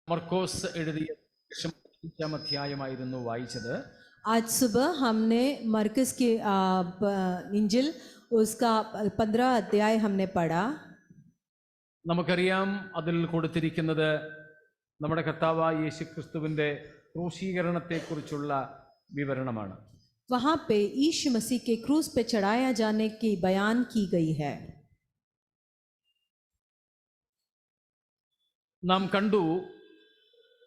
മർക്കോസ് എഴുതിയ അഞ്ചാം അധ്യായമായിരുന്നു വായിച്ചത്. आज सुबह हमने मरकस की इंजिल उसका 15 अध्याय हमने पढ़ा. നമുക്കറിയാം അതിൽ കൊടുത്തിരിക്കുന്നത് നമ്മുടെ കർത്താവായ യേശുക്രിസ്തുവിന്റെ ക്രൂശീകരണത്തെക്കുറിച്ചുള്ള വിവരണമാണ്. वहाँ पे यीशु मसीह के क्रूस पे चढ़ाया जाने की बयान की गई है. നാം കണ്ടു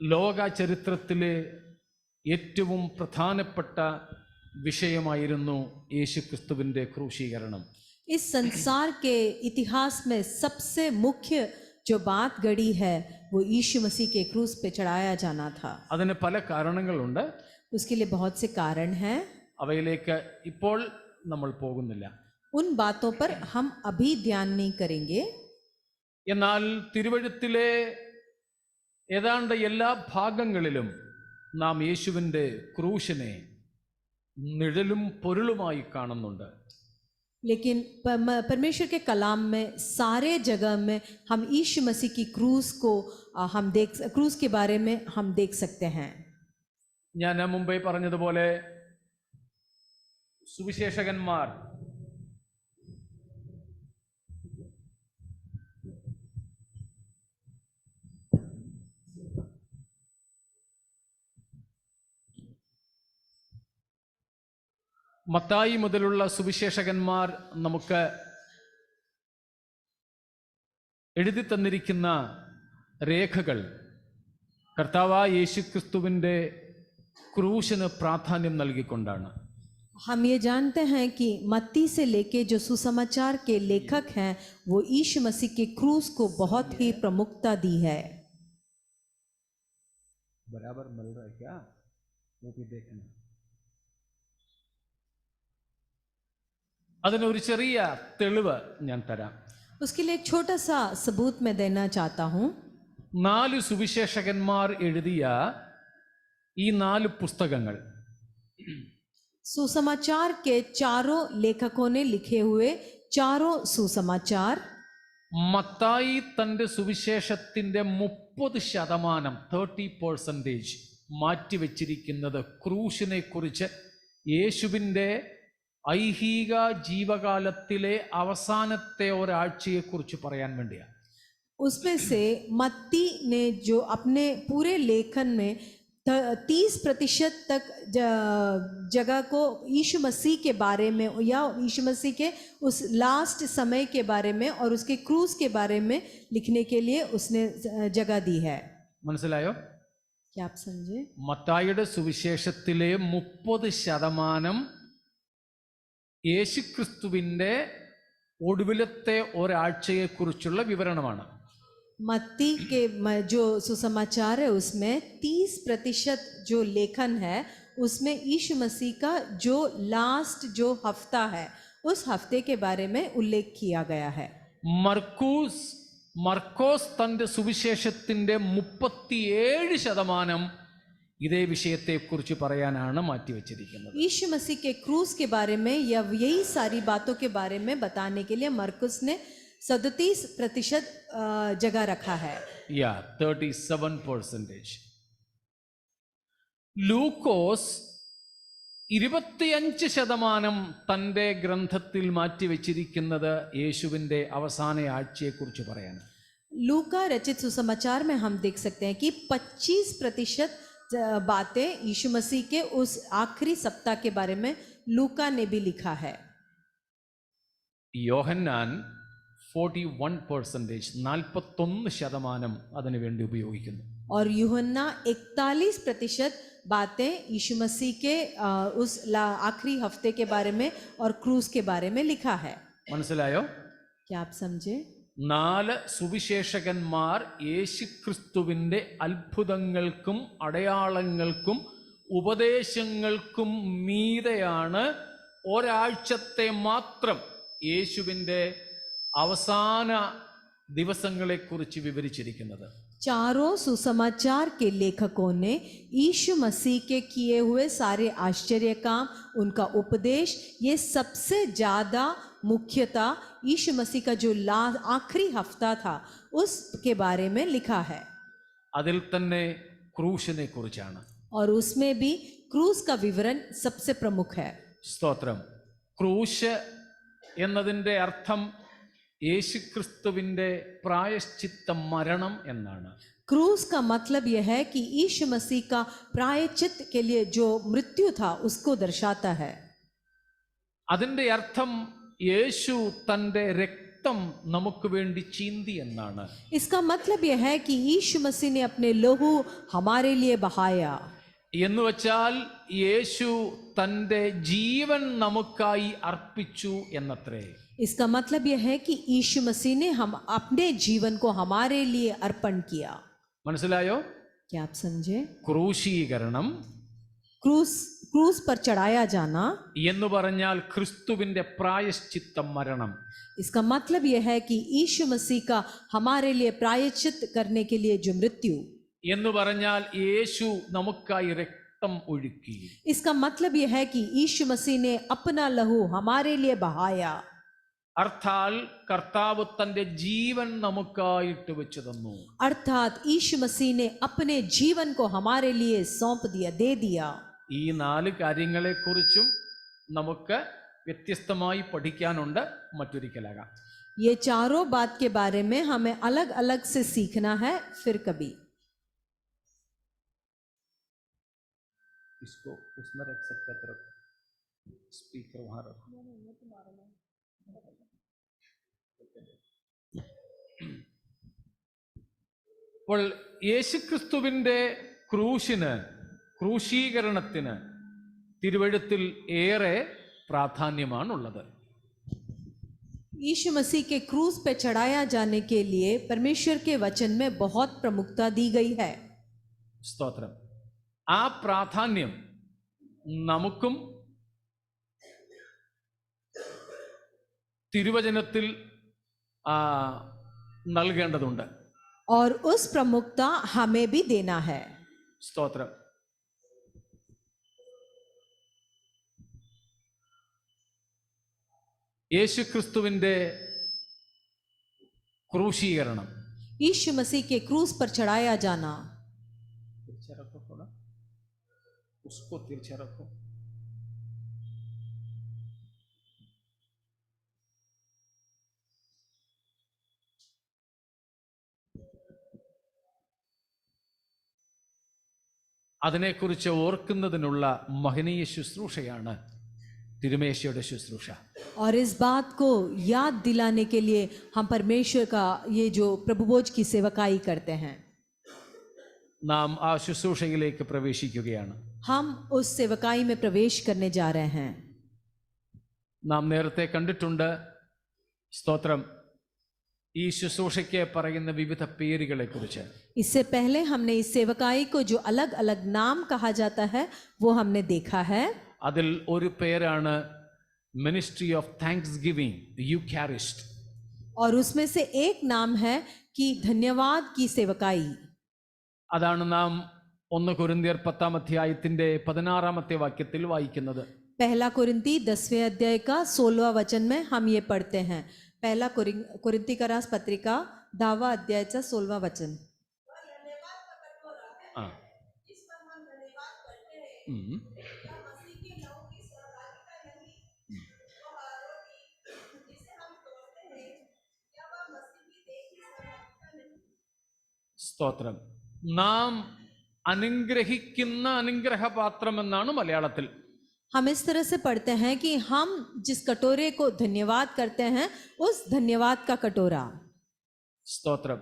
ലോക ചരിത്രത്തിലെ ഏറ്റവും പ്രധാനപ്പെട്ട വിഷയമായിരുന്നു യേശുക്രിസ്തുവിന്റെ ക്രൂശീകരണം. इस संसार के इतिहास में सबसे मुख्य जो बात घड़ी है वो यीशु मसीह के क्रूस पे चढ़ाया जाना था. അതിന് പല കാരണങ്ങളുണ്ട്. उसके लिए बहुत से कारण हैं. അവയിലേക്ക് ഇപ്പോൾ നമ്മൾ പോകുന്നില്ല. उन बातों पर हम अभी ध्यान नहीं करेंगे. എന്നാൽ തിരുവഴുത്തിലെ ഏതാണ്ട് എല്ലാ ഭാഗങ്ങളിലും നാം യേശുവിൻ്റെ ക്രൂശിനെ നിഴലും പൊരുളുമായി കാണുന്നുണ്ട്. लेकिन परमेश्वर के कलाम में सारे जगह में हम यीशु मसीह की क्रूस को क्रूस के बारे में हम देख सकते हैं. ഞാൻ മുമ്പേ പറഞ്ഞതുപോലെ സുവിശേഷകന്മാർ മത്തായി മുതലുള്ള സുവിശേഷകന്മാർ നമുക്ക് എഴുതി തന്നിരിക്കുന്ന രേഖകൾ കർത്താവായ യേശുക്രിസ്തുവിൻ്റെ ക്രൂശിന് പ്രാധാന്യം നൽകിക്കൊണ്ടാണ്. हम ये जानते हैं कि मत्ती से लेके जो सुसमाचार के लेखक हैं वो यीशु मसीह के क्रूस को बहुत ही प्रमुखता दी है. बराबर मिल रहा है क्या? वो भी देखना. അതിനൊരു ചെറിയ തെളിവ് ഞാൻ തരാം. उसके लिए एक छोटा सा सबूत मैं देना चाहता हूँ. 4 സുവിശേഷകന്മാർ എഴുതിയ ഈ 4 പുസ്തകങ്ങൾ सुसमाचार के चारों लेखकों ने लिखे हुए चारों सुसमाचार മത്തായി തൻ്റെ സുവിശേഷത്തിൻ്റെ 30% മാറ്റിവെച്ചിരിക്കുന്നത് ക്രൂശിനെ കുറിച്ച് യേശുവിൻ്റെ ഐഹിക ജീവകാലത്തിലെ അവസാനത്തെ ഒരാഴ്ചയെക്കുറിച്ച് പറയാൻ വേണ്ടിയാണ്. उसमें से मत्ती ने जो अपने पूरे लेखन में 30% तक जगह को यीशु मसीह के बारे में या यीशु मसीह के उस लास्ट समय के बारे में और उसके क्रूस के बारे में लिखने के लिए उसने जगह दी है. മനസ്സിലായോ? क्या आप समझे? മത്തായിയുടെ സുവിശേഷത്തിലെ 30% യേശുക്രിസ്തുവിൻ്റെ ഒടുവിലത്തെ ഒരാഴ്ചയെക്കുറിച്ചുള്ള വിവരണമാണ്. मत्ती के जो सुसमाचार है उसमें 30% जो लेखन है उसमें यीशु मसीह का जो लास्ट जो हफ्ता है उस हफ्ते के बारे में उल्लेख किया गया है. മർക്കോസ് തൻ്റെ സുവിശേഷത്തിൻ്റെ 37% ഇതേ വിഷയത്തെക്കുറിച്ച് പറയാനാണ് മാറ്റിവെച്ചിരിക്കുന്നത്. यीशु मसीह के क्रूस के बारे में या यही सारी बातों के बारे में बताने के लिए मरकुस ने 37% जगह रखा है. 37%. ലൂക്കോസ് 25% തൻ്റെ ഗ്രന്ഥത്തിൽ മാറ്റിവെച്ചിരിക്കുന്നത് യേശുവിൻ്റെ അവസാന ആഴ്ചയെക്കുറിച്ച് പറയാനാണ്. लूका रचित सुसमाचार में हम देख सकते हैं कि 25% बातें यीशु मसीह के उस आखिरी सप्ताह के बारे में लूका ने भी लिखा है. യോഹന്നാൻ 41% അതിനു വേണ്ടി ഉപയോഗിക്കുന്നു. और यूहन्ना 41% बातें यीशु मसीह के उस आखिरी हफ्ते के बारे में और क्रूस के बारे में लिखा है. മനസ്സിലായോ? क्या आप समझे? 4 സുവിശേഷകന്മാർ യേശുക്രിസ്തുവിൻ്റെ അത്ഭുതങ്ങൾക്കും അടയാളങ്ങൾക്കും ഉപദേശങ്ങൾക്കും മീതെയാണ് ഒരാഴ്ചത്തെ മാത്രം യേശുവിൻ്റെ അവസാന ദിവസങ്ങളെക്കുറിച്ച് വിവരിച്ചിരിക്കുന്നത്. चारों सुसमाचार के लेखकों ने यीशु मसीह के किए हुए सारे आश्चर्य काम, उनका उपदेश, ये सबसे ज़्यादा मुख्यतः यीशु मसीह का जो आखिरी हफ्ता था उसके बारे में लिखा है. അതിൽ തന്നെ ക്രൂശിനെ കുറിച്ചാണ്. और उसमें भी क्रूस का विवरण सबसे प्रमुख है. സ്തോത്രം. ക്രൂശ് എന്നതിൻ്റെ അർത്ഥം യേശുക്രിസ്തുവിൻ്റെ പ്രായശ്ചിത്ത മരണം എന്നാണ്. क्रूस का मतलब यह है कि यीशु मसीह का प्रायश्चित के लिए जो मृत्यु था उसको दर्शाता है. അതിൻ്റെ അർത്ഥം യേശു തൻ്റെ രക്തം നമുക്ക് വേണ്ടി ചീന്തി എന്നാണ്. इसका मतलब यह है कि यीशु मसीह ने अपने लहू हमारे लिए बहाया. എന്ന് വെച്ചാൽ യേശു തൻ്റെ ജീവൻ നമുക്കായി അർപ്പിച്ചു എന്നത്രേ. इसका मतलब यह है कि यीशु मसीह ने हम अपने जीवन को हमारे लिए अर्पण किया. മനസ്സിലായോ? क्या आप समझे? ക്രൂശീകരണം क्रूस पर चढ़ाया जाना എന്ന് പറഞ്ഞാൽ ക്രിസ്തുവിൻ്റെ പ്രായശ്ചിത്ത മരണം. इसका मतलब यह है कि यीशु मसीह का हमारे लिए प्रायश्चित करने के लिए जो मृत्यु എന്ന് പറഞ്ഞാൽ യേശു നമുക്കായി രക്തം ഒഴുക്കി. इसका मतलब यह है कि यीशु मसीह ने अपना लहू हमारे लिए बहाया. അർത്ഥാൽ കർത്താവ് തൻ്റെ ജീവൻ നമുക്കായിട്ട് വെച്ചു തന്നു. अर्थात यीशु मसीह ने अपने जीवन को हमारे लिए सौंप दिया, दे दिया. ഈ 4 കാര്യങ്ങളെക്കുറിച്ചും നമുക്ക് വ്യത്യസ്തമായി പഠിക്കാനുണ്ട്. മറ്റൊരിക്കലാകാം. ये चारों बात के बारे में हमें अलग अलग से सीखना है, फिर कभी. इसको उसमें रख सकता तरफ स्पीकर वहां रखो. അപ്പോൾ യേശുക്രിസ്തുവിൻ്റെ ക്രൂശീകരണത്തിന് തിരുവെഴുത്തിൽ ഏറെ പ്രാധാന്യമാണുള്ളത്. यीशु मसीह के क्रूस पे चढ़ाया जाने के लिए परमेश्वर के वचन में बहुत प्रमुखता दी गई है. സ്തോത്രം. ആ പ്രാധാന്യം നമുക്കും തിരുവചനത്തിൽ നൽകേണ്ടതുണ്ട്. और उस प्रमुखता हमें भी देना है. സ്തോത്രം. യേശുക്രിസ്തുവിൻ്റെ ക്രൂശീകരണം, यीशु मसीह के क्रूस पर चढ़ाया जाना. तिरछा रखो थोड़ा, उसको तिरछा रखो. അതിനെക്കുറിച്ച് ഓർക്കുന്നതിനുള്ള മഹനീയ ശുശ്രൂഷയാണ് തിരുമേശയുടെ ശുശ്രൂഷ. और इस बात को याद दिलाने के लिए हम परमेश्वर का ये जो प्रभुभोज की सेवकाई करते हैं. നാം ആ ശുശ്രൂഷയിലേക്ക് പ്രവേശിക്കുകയാണ്. हम उस सेवकाई में प्रवेश करने जा रहे हैं. നാം നേരത്തെ കണ്ടിട്ടുണ്ട്. സ്തോത്രം. ഈ ശുശ്രൂഷയ്ക്ക് പറയുന്ന വിവിധ പേരുകളെ കുറിച്ച്. इससे पहले हमने इस सेवकाई को जो अलग अलग नाम कहा जाता है वो हमने देखा है. അതിൽ ഒരു പേരാണ് മിനിസ്ട്രി ഓഫ് താങ്ക്സ് ഗിവിംഗ്, യൂക്കാരിസ്റ്റ്. और उसमें से एक नाम है कि धन्यवाद की सेवकाई. അതാണ് നാം 1 കൊരിന്ത്യർ 10-ാം അധ്യായത്തിന്റെ 16-ാമത്തെ വാക്യത്തിൽ വായിക്കുന്നത്. पहला कुरिन्ती 10वें अध्याय का 16वां वचन में हम ये पढ़ते हैं. पहला कुरिन्ती का रास पत्रिका 10वां अध्यायचा 16वां वचन. സ്തോത്രം. നാം അനുഗ്രഹിക്കുന്ന അനുഗ്രഹപാത്രം എന്നാണ് മലയാളത്തിൽ. हम इस तरह से पढ़ते हैं कि हम जिस कटोरे को धन्यवाद करते हैं उस धन्यवाद का कटोरा. സ്തോത്രം.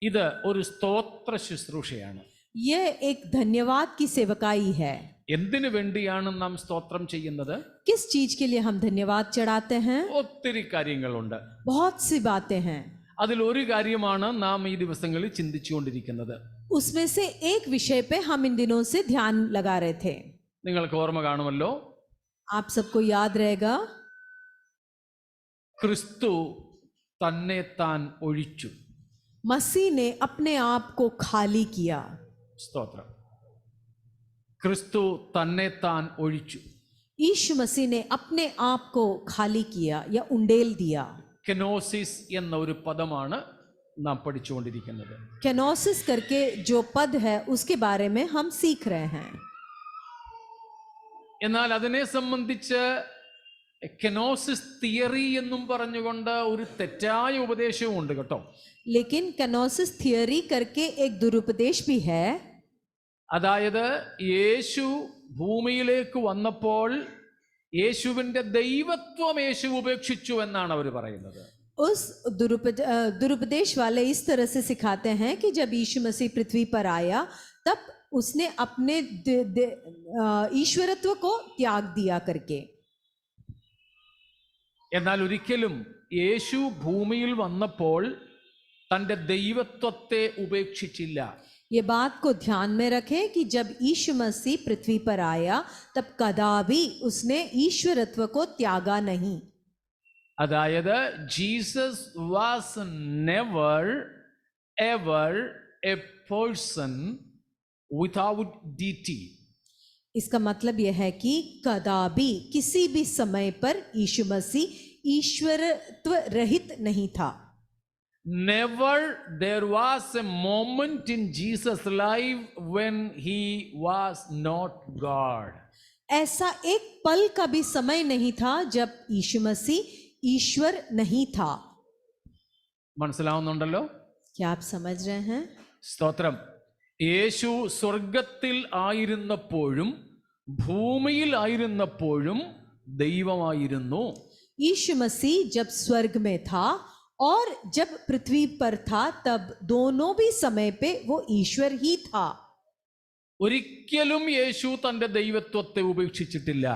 ഇത് ഒരു സ്തോത്ര ശുശ്രൂഷയാണ്. यह एक धन्यवाद की सेवकाई है. എന്തിനു വേണ്ടിയാണ് നാം സ്തോത്രം ചെയ്യുന്നത്? किस चीज के लिए हम धन्यवाद चढ़ाते हैं? ഒത്തിരി കാര്യങ്ങളുണ്ട്. बहुत सी बातें हैं. അതിൽ ഒരു കാര്യമാണ് നാം ഈ ദിവസങ്ങളിൽ ചിന്തിച്ചുകൊണ്ടിരിക്കുന്നത്. उसमें से एक विषय पे हम इन दिनों से ध्यान लगा रहे थे. നിങ്ങൾക്ക് ഓർമ്മ കാണുമല്ലോ. आप सबको याद रहेगा. ക്രിസ്തു തന്നെ താൻ ഒഴിച്ചു. मसीह ने अपने आप को खाली किया. സ്തോത്രം. ക്രിസ്തു തന്നെ താൻ ഒഴിച്ചു. यीशु मसीह ने अपने आप को खाली किया या उंडेल दिया. കെനോസിസ് എന്ന ഒരു പദമാണ് നാം പഠിച്ചുകൊണ്ടിരിക്കുന്നത്. केनोसिस करके जो पद है उसके बारे में हम सीख रहे हैं. എന്നാൽ അതിനെ സംബന്ധിച്ച് കെനോസിസ് തിയറി എന്നും പറഞ്ഞുകൊണ്ട് ഒരു തെറ്റായ ഉപദേശവും ഉണ്ട് കേട്ടോ. लेकिन केनोसिस थियरी करके एक दुरुपदेश भी है. അതായത് യേശു ഭൂമിയിലേക്ക് വന്നപ്പോൾ യേശുവിൻ്റെ ദൈവത്വം യേശു ഉപേക്ഷിച്ചു എന്നാണ് അവർ പറയുന്നത്. उस दुरुपदेश वाले इस तरह से सिखाते हैं कि जब यीशु मसीह पृथ्वी पर आया तब उसने अपने ईश्वरत्व को त्याग दिया करके. എന്നാൽ ഒരിക്കലും യേശു ഭൂമിയിൽ വന്നപ്പോൾ തൻ്റെ ദൈവത്വത്തെ ഉപേക്ഷിച്ചില്ല. ये बात को ध्यान में रखें कि जब यीशु मसीह पृथ्वी पर आया तब कदापि उसने ईश्वरत्व को त्यागा नहीं. അതായത് Jesus was never ever A person without deity. इसका मतलब यह है कि कदापि किसी भी समय पर यीशु मसीह ईश्वरत्व रहित नहीं था. Never there was a moment in Jesus' life when he was not God. ऐसा एक पल का भी समय नहीं था जब यीशु मसीह ईश्वर नहीं था. മനസ്സിലാവുന്നുണ്ടല്ലോ? क्या आप समझ रहे हैं? സ്തോത്രം. യേശു സ്വർഗത്തിൽ ആയിരുന്നപ്പോഴും ഭൂമിയിൽ ആയിരുന്നപ്പോഴും ദൈവമായിരുന്നു. यीशु मसीह जब स्वर्ग में था और जब पृथ्वी पर था तब दोनों भी समय पे वो ईश्वर ही था. ഒരിക്കലും യേശു തൻ്റെ ദൈവത്വത്തെ ഉപേക്ഷിച്ചിട്ടില്ല.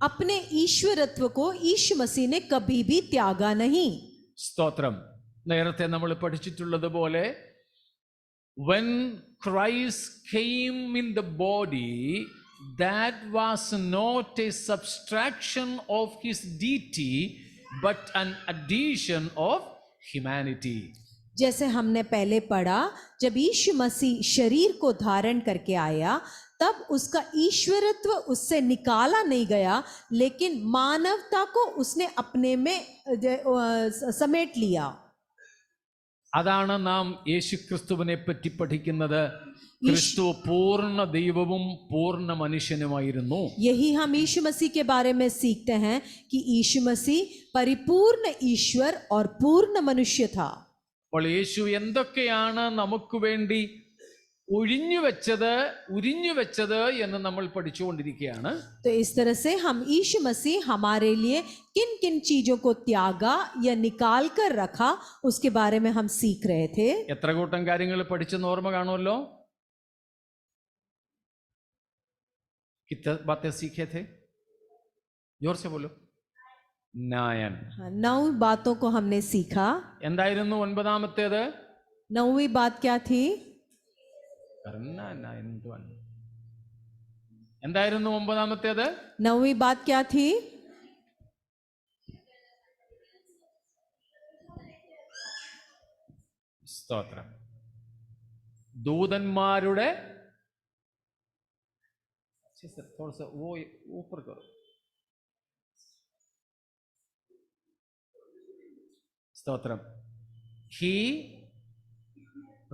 अपने ईश्वरत्व को यीशु मसीह ने कभी भी त्यागा नहीं. സ്തോത്രം. നേരത്തെ നമ്മൾ പഠിച്ചിട്ടുള്ളതുപോലെ when Christ came in the body, that was not a subtraction of his deity but an addition of humanity. जैसे हमने पहले पढ़ा, जब यीशु मसीह शरीर को धारण करके आया तब उसका ईश्वरत्व उससे निकाला नहीं गया, लेकिन मानवता को उसने अपने में समेट लिया. അതാണ് നാം യേശുക്രിസ്തുവിനെ പറ്റി പഠിക്കുന്നത്. ക്രിസ്തു പൂർണ്ണ ദൈവവും പൂർണ്ണ മനുഷ്യനുമായിരുന്നു. यही हम यीशु मसीह के बारे में सीखते हैं कि यीशु मसीह परिपूर्ण ईश्वर और पूर्ण मनुष्य था. അപ്പോൾ യേശു എന്തൊക്കെയാണ് നമുക്ക് വേണ്ടി ഉരിഞ്ഞു വെച്ചത് എന്ന് നമ്മൾ പഠിച്ചുകൊണ്ടിരിക്കുകയാണ്. तो इस तरह से हम यीशु मसीह हमारे लिए किन किन चीजों को त्यागा या निकाल कर रखा उसके बारे में हम सीख रहे थे. എത്ര കൂട്ടം കാര്യങ്ങൾ പഠിച്ചെന്ന് ഓർമ്മ കാണുമല്ലോ. कितने बातें सीखे थे? जोर से बोलो. 9. 9 बातों को हमने सीखा. എന്തായിരുന്നു ഒൻപതാമത്തേത്? 9वीं बात क्या थी? എന്തായിരുന്നു ഒമ്പതാമത്തേത്? 9वीं बात क्या थी? സ്തോത്രം. ദൂതന്മാരുടെ സ്തോത്രം. ഹി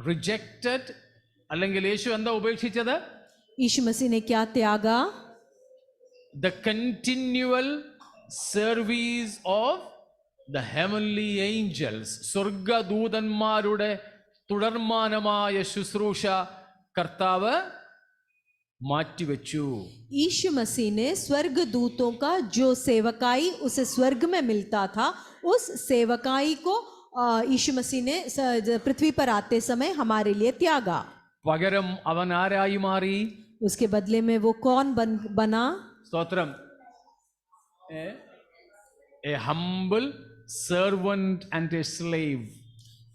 റിജക്റ്റഡ്, അല്ലെങ്കിൽ യേശു എന്താ ഉപേക്ഷിച്ചത്? यीशु मसीह ने क्या त्यागा? The continual service of the heavenly angels. സ്വർഗദൂതന്മാരുടെ തുടർമാനമായ ശുശ്രൂഷ കർത്താവ് മാറ്റിവെച്ചു. यीशु मसीह ने स्वर्ग दूतों का जो सेवकाई उसे स्वर्ग में मिलता था, उस सेवकाई को यीशु मसीह ने पृथ्वी पर आते समय हमारे लिए त्यागा. പകരം അവൻ ആരായി മാറി? उसके बदले में वो कौन बना? സ്തോത്രം. A humble servant and a slave.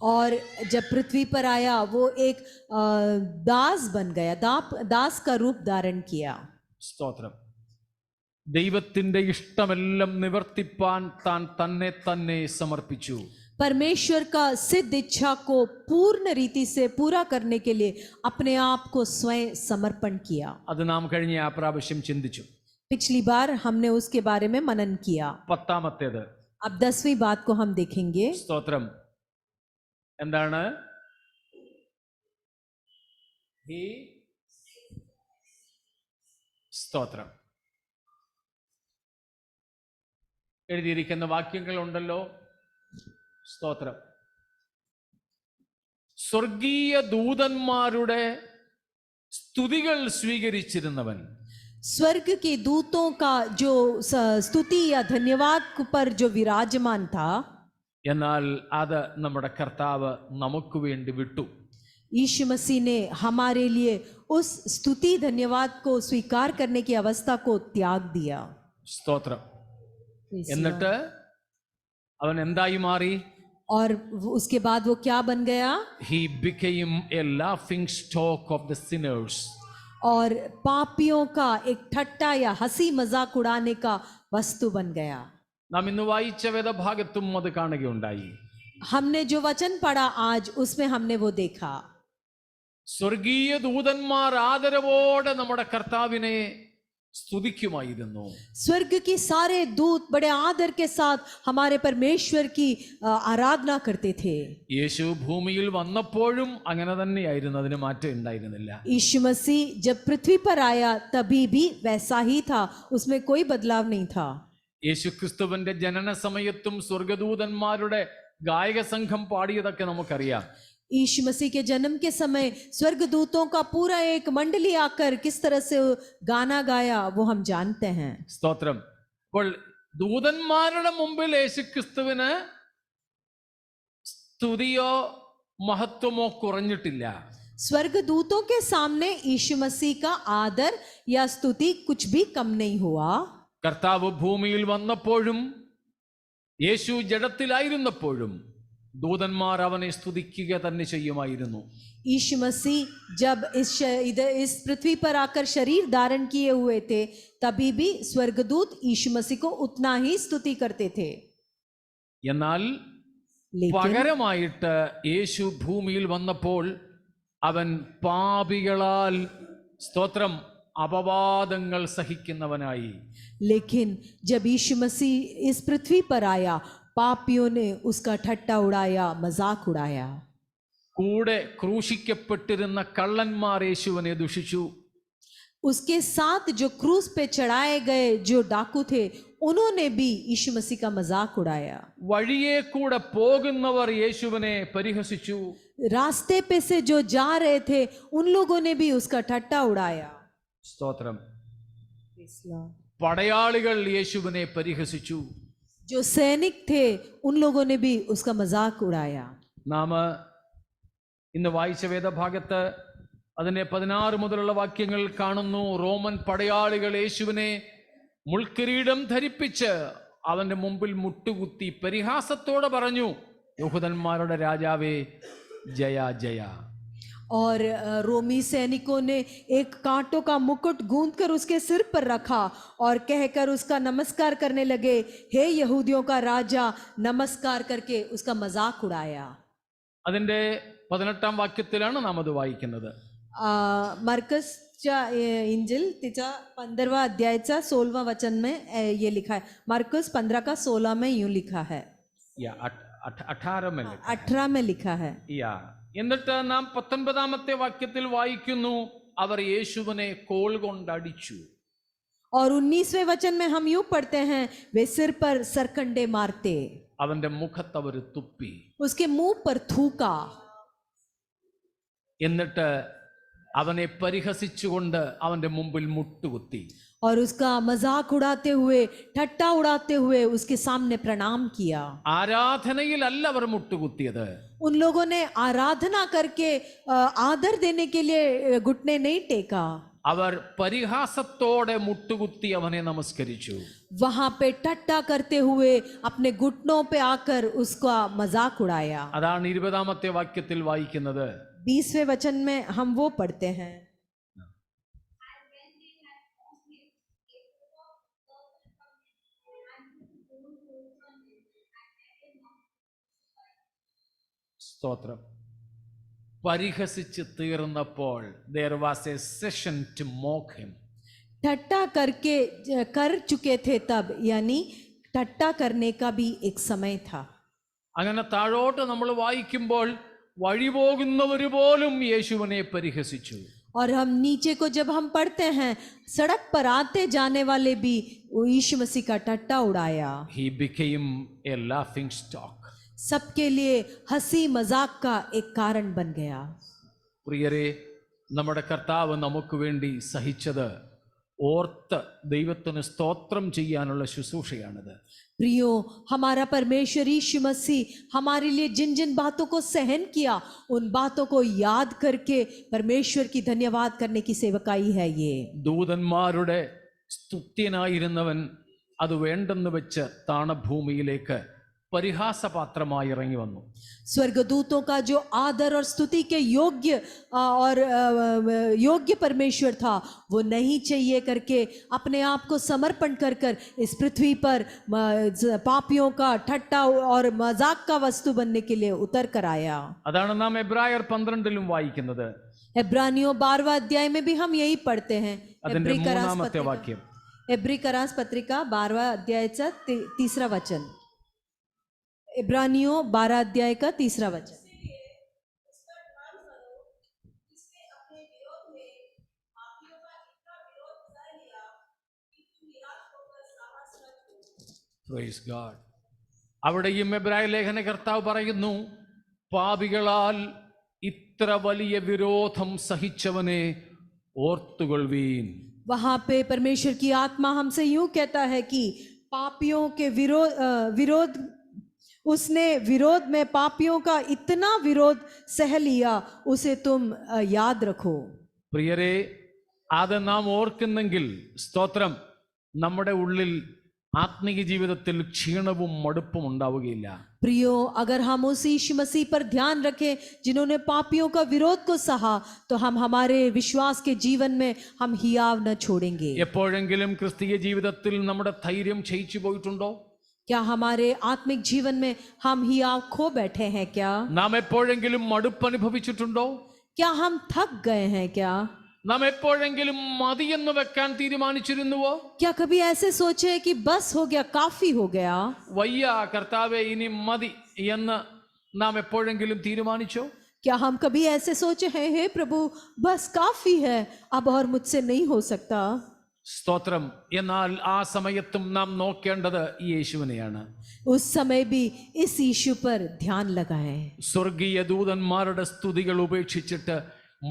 और जब पृथ्वी पर आया वो एक दास बन गया, दास का रूप धारण किया. സ്തോത്രം. ദൈവത്തിന്റെ ഇഷ്ടമെല്ലാം നിവർത്തിപ്പാൻ താൻ തന്നെ സമർപ്പിച്ചു. परमेश्वर का सिद्ध इच्छा को पूर्ण रीति से पूरा करने के लिए अपने आप को स्वयं समर्पण किया. അത് നാം കഴിഞ്ഞ ആ പ്രാവശ്യം ചിന്തിച്ചു. पिछली बार हमने उसके बारे में मनन किया. 10ാമത്തേത്. अब 10वीं बात को हम देखेंगे. സ്തോത്രം. എന്താണ്? സ്തോത്രം. എഴുതിയിരിക്കുന്ന വാക്യങ്ങളുണ്ടല്ലോ. സ്തോത്രം. സ്വർഗീയ ദൂതന്മാരുടെ സ്തുതികൾ സ്വീകരിച്ചിരുന്നവൻ, स्वर्ग के दूतों का जो स्तुति या धन्यवाद पर जो विराजमान था, എന്നാൽ അത് നമ്മുടെ കർത്താവ് നമുക്ക് വേണ്ടി വിട്ടു. यीशु मसीह ने हमारे लिए उस स्तुति धन्यवाद को स्वीकार करने की अवस्था को त्याग दिया. സ്തോത്രം. എന്നിട്ട് അവൻ എന്തായി മാറി? और उसके बाद वो क्या बन गया? He became a laughing stock of the sinners. और पापियों का एक ठट्टा या हंसी मजाक उड़ाने का वस्तु बन गया. നാം ഇന്ന് വായിച്ച വേദഭാഗത്തും അത് കാണുകയുണ്ടായി. हमने जो वचन पढ़ा आज, उसमें हमने वो देखा. സ്വർഗീയ ദൂതന്മാർ ആദരവോടെ നമ്മുടെ കർത്താവിനെ സ്തുതിക്കുമായിരുന്നു. स्वर्ग के सारे दूत बड़े आदर के साथ हमारे परमेश्वर की आराधना करते थे. യേശു ഭൂമിയിൽ വന്നപ്പോഴും അങ്ങനെ തന്നെയായിരുന്നു, അതിന് മാറ്റം ഉണ്ടായിരുന്നില്ല. यीशु मसीह जब पृथ्वी पर आया तभी भी वैसा ही था, उसमें कोई बदलाव नहीं था. യേശു ക്രിസ്തുവിന്റെ ജനന സമയത്തും സ്വർഗദൂതന്മാരുടെ ഗായക സംഘം പാടിയതൊക്കെ നമുക്കറിയാം. यीशु मसीह के जन्म के समय स्वर्गदूतों का पूरा एक मंडली आकर किस तरह से गाना गाया वो हम जानते हैं. സ്തോത്രം. അപ്പോൾ ദൂതന്മാരുടെ മുമ്പിൽ യേശു ക്രിസ്തുവിന് സ്തുതിയോ മഹത്വമോ കുറഞ്ഞിട്ടില്ല. स्वर्गदूतों के सामने यीशु मसीह का आदर या स्तुति कुछ भी कम नहीं हुआ. കർത്താവ് ഭൂമിയിൽ വന്നപ്പോഴും യേശു ജഡത്തിലായിരുന്നപ്പോഴും ദൂതന്മാർ അവനെ സ്തുതിക്കുക തന്നെ ചെയ്യുമായിരുന്നു. यीशु मसीह जब इस पृथ्वी पर आकर शरीर धारण किए हुए थे, तभी भी स्वर्गदूत यीशु मसीह को उतना ही स्तुति करते थे. എന്നാൽ പകരമായിട്ട് യേശു ഭൂമിയിൽ വന്നപ്പോൾ അവൻ പാപികളാൽ, സ്തോത്രം, അപവാദങ്ങൾ സഹിക്കുന്നവനായി. लेकिन जब यीशु मसीह इस पृथ्वी पर आया, पापियों ने उसका ठट्टा उड़ाया, मजाक उड़ाया. കൂടെ ക്രൂശിക്കപ്പെട്ടിരുന്ന കള്ളന്മാർ യേശുവിനെ ദുഷിച്ചു. उसके साथ जो क्रूस पे चढ़ाए गए जो डाकू थे, उन्होंने भी यीशु मसीह का मजाक उड़ाया. വഴിയെ കൂടെ പോകുന്നവർ യേശുവിനെ പരിഹസിച്ചു. रास्ते पे से जो जा रहे थे, उन लोगों ने भी उसका ठट्टा उड़ाया. സ്തോത്രം. പടയാളികൾ യേശുവിനെ പരിഹസിച്ചു. जो सैनिक थे, उन लोगों ने भी उसका मजाक उड़ाया. നാം ഇന്ന് വായിച്ച വേദഭാഗത്ത് അതിന്റെ 16 മുതലുള്ള വാക്യങ്ങൾ കാണുന്നു. റോമൻ പടയാളികൾ യേശുവിനെ മുൾക്കിരീടം ധരിപ്പിച്ച് അവന്റെ മുമ്പിൽ മുട്ടുകുത്തി പരിഹാസത്തോടെ പറഞ്ഞു, യഹൂദന്മാരുടെ രാജാവേ, ജയ ജയ. और रोमी सैनिकों ने एक कांटों का मुकुट गूंथकर उसके सिर पर रखा और कहकर उसका नमस्कार करने लगे, हे यहूदियों का राजा, नमस्कार करके उसका मजाक उड़ाया. അതിന്റെ 18 വാക്യത്തിലാണ് നാം അത് വായിക്കുന്നത്. मरकसच्या इंजिल तिचा 15वां अध्यायचा 16वां वचन में ये लिखा है. मरकस 15 का 16 में यूं लिखा है. 18 में लिखा है. എന്നിട്ട് നാം 19ാമത്തെ വാക്യത്തിൽ വായിക്കുന്നു, അവർ യേശുവിനെ കോൽ കൊണ്ടടിച്ചു. और 19वें वचन में हम यूं पढ़ते हैं, वे सिर पर सरकंडे मारते. അവന്റെ മുഖത്ത് അവർ തുപ്പി. उसके मुंह पर थूका. എന്നിട്ട് അവനെ പരിഹസിച്ചുകൊണ്ട് അവന്റെ മുമ്പിൽ മുട്ടുകുത്തി. और उसका मजाक उड़ाते हुए, ठट्टा उड़ाते हुए उसके सामने प्रणाम किया. ആരാധനയിലല്ല അവർ മുട്ടുകുത്തിയത്. उन लोगों ने आराधना करके आदर देने के लिए घुटने नहीं टेका. അവർ പരിഹാസത്തോടെ മുട്ടുകുത്തി അവനെ നമസ്കരിച്ചു. वहां पे ठट्टा करते हुए अपने घुटनों पे आकर उसका मजाक उड़ाया. അതാണ് 20ാമത്തെ വാക്യത്തിൽ വായിക്കുന്നത്. 20वें वचन में हम वो पढ़ते हैं. സ്തോത്രം. പരിഹസിച്ച് തീർന്നപ്പോൾ there was a session to mock him. ठट्टा करके कर चुके थे तब, यानी ठट्टा करने का भी एक समय था. അങ്ങനെ താഴോട്ട് നമ്മൾ വായിക്കുമ്പോൾ വഴിപോകുന്നവർ പോലും യേശുവിനെ പരിഹസിച്ചു. और हम नीचे को जब हम पढ़ते हैं, सड़क पर आते जाने वाले भी यीशु मसीह का ठट्टा उड़ाया. He became a laughing stock. सबके लिए हंसी मजाक का एक कारण बन गया. പ്രിയരെ, നമ്മുടെ കർത്താവ് നമുക്ക് വേണ്ടി സഹിച്ചത് ഓർത്ത് ദൈവത്തിന് സ്തോത്രം ചെയ്യാനുള്ള ശുശ്രൂഷയാണിത്. प्रियो, हमारा परमेश्वर यीशु मसीह हमारे लिए जिन जिन बातों को सहन किया, उन बातों को याद करके परमेश्वर की धन्यवाद करने की सेवकाई है ये. ദൂതന്മാരുടെ സ്തുത്യനായിരുന്നവൻ അത് വേണ്ടെന്ന് വെച്ച് താണഭൂമിയിലേക്ക് പരിഹാസപാത്രമായി ഇറങ്ങി വന്നു. स्वर्गदूतों का जो आदर और स्तुति के योग्य और योग्य परमेश्वर था, वो नहीं चाहिए करके अपने आप को समर्पण कर कर इस पृथ्वी पर पापियों का ठट्टा और मजाक का वस्तु बनने के लिए उतर कर आया. അതാണ് നാം എബ്രായർ 12 വായിക്കുന്നത്. इब्रानियों 12वां अध्याय में भी हम यही पढ़ते हैं. അതിന്റെ മൂന്നാമത്തെ വാക്യം. इब्री करास पत्रिका 12वां अध्यायाचा 3रा वचन. इब्रानियों 12 अध्याय का 3रा वचन. Praise God. അവിടെയും എബ്രായ ലേഖന കർത്താവ് പറയുന്നു, പാപികളാൽ ഇത്ര വലിയ വിരോധം സഹിച്ചവനെ ഓർത്തുകൊള്ളുവീൻ. वहां पे परमेश्वर की आत्मा हमसे यूं कहता है कि पापियों के विरोध उसने विरोध में पापियों का इतना विरोध सह लिया, उसे तुम याद रखो. പ്രിയരെ, അത് നാം ഓർക്കുന്നെങ്കിൽ സ്തോത്രം, നമ്മുടെ ഉള്ളിൽ ആത്മീയ ജീവിതത്തിൽ ക്ഷീണവും മടുപ്പും ഉണ്ടാവുകയില്ല. प्रियो, अगर हम उस यीशु मसीह पर ध्यान रखें जिन्होंने पापियों का विरोध को सहा, तो हम हमारे विश्वास के जीवन में हम हियाव न छोड़ेंगे. എപ്പോഴെങ്കിലും ക്രിസ്തീയ ജീവിതത്തിൽ നമ്മുടെ ധൈര്യം ക്ഷയിച്ചു പോയിട്ടുണ്ടോ? क्या हमारे आत्मिक जीवन में हम हियाव खो बैठे हैं? क्या നാം എപ്പോഴെങ്കിലും മടുപ്പ് അനുഭവിച്ചിട്ടുണ്ടോ? क्या हम थक गए हैं? क्या നാം എപ്പോഴെങ്കിലും മതിയെന്ന് വെക്കാൻ തീരുമാനിച്ചിരുന്നുവോ? क्या कभी ऐसे सोचे कि बस हो गया, काफी हो गया? വയ്യ കർത്താവേ, ഇനി മതി എന്ന് നാം എപ്പോഴെങ്കിലും തീരുമാനിച്ചോ? क्या हम कभी ऐसे सोचे हैं, हे प्रभु बस काफी है, अब और मुझसे नहीं हो सकता? സ്തോത്രം. എന്നാൽ ആ സമയത്തും നാം നോക്കേണ്ടത് ഈ യേശുവിനെയാണ്. उस समय भी इस यीशु पर ध्यान लगाएं. സ്വർഗീയ ദൂതന്മാരുടെ സ്തുതികൾ ഉപേക്ഷിച്ചിട്ട്